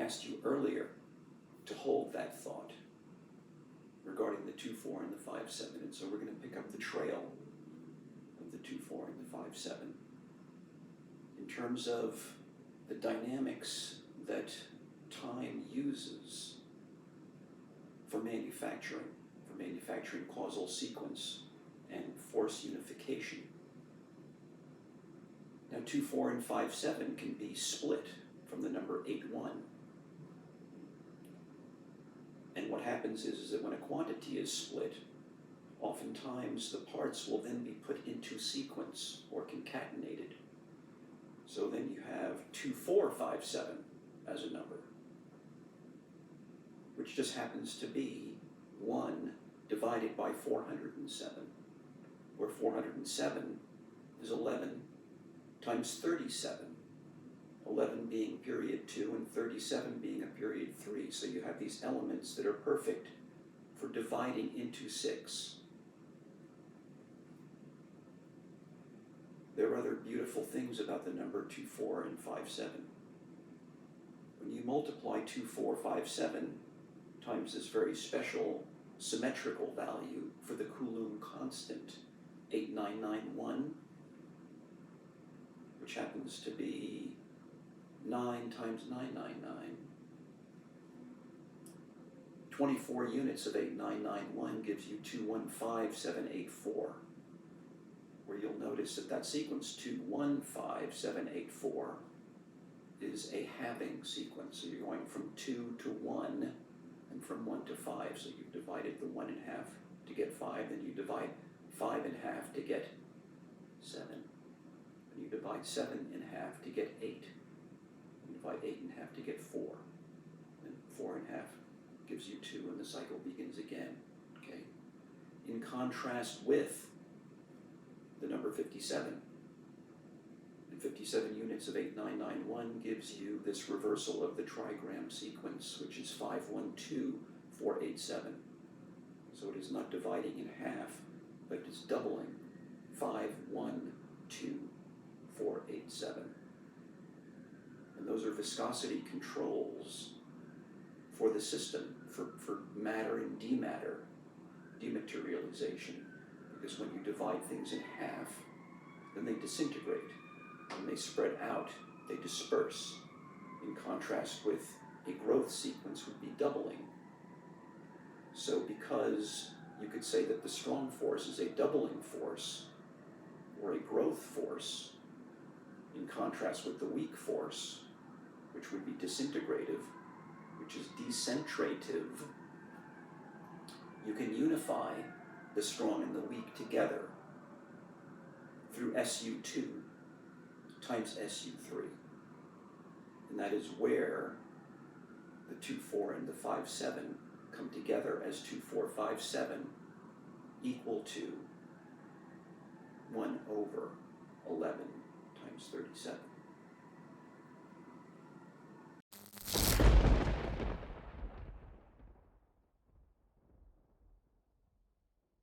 asked you earlier to hold that thought regarding the 2-4 and the 5-7, and so we're going to pick up the trail of the 2-4 and the 5-7 in terms of the dynamics that time uses for manufacturing causal sequence and force unification. Now 2-4 and 5-7 can be split from the number 8-1. And what happens is that when a quantity is split, oftentimes the parts will then be put into sequence or concatenated. So then you have 2-4-5-7 as a number, which just happens to be 1 divided by 407, where 407 is 11 times 37, 11 being period 2 and 37 being a period 3. So you have these elements that are perfect for dividing into 6. There are other beautiful things about the number 2-4 and 5-7. When you multiply 2-4-5-7 times this very special symmetrical value for the Coulomb constant, 8991, which happens to be 9 times 999. 24 units of 8991 gives you 215784, where you'll notice that sequence 215784 is a halving sequence. So you're going from 2 to 1 and from 1 to 5. So you've divided the 1 in half to get 5, then you divide 5 in half to get 7. And you divide 7 in half to get 8. You divide 8 in half to get 4. And 4 in half gives you 2, and the cycle begins again. Okay? In contrast with the number 57. And 57 units of 8991 gives you this reversal of the trigram sequence, which is 512487. So it is not dividing in half, but it's doubling 512487. And those are viscosity controls for the system, for matter and dematerialization. Because when you divide things in half, then they disintegrate. When they spread out, they disperse. In contrast with a growth sequence would be doubling. So because you could say that the strong force is a doubling force, or a growth force, in contrast with the weak force, which would be disintegrative, which is decentrative, you can unify the strong and the weak together through SU2 times SU3. And that is where the 2-4 and the 5-7 come together as 2-4-5-7 equal to 1 over 11 times 37.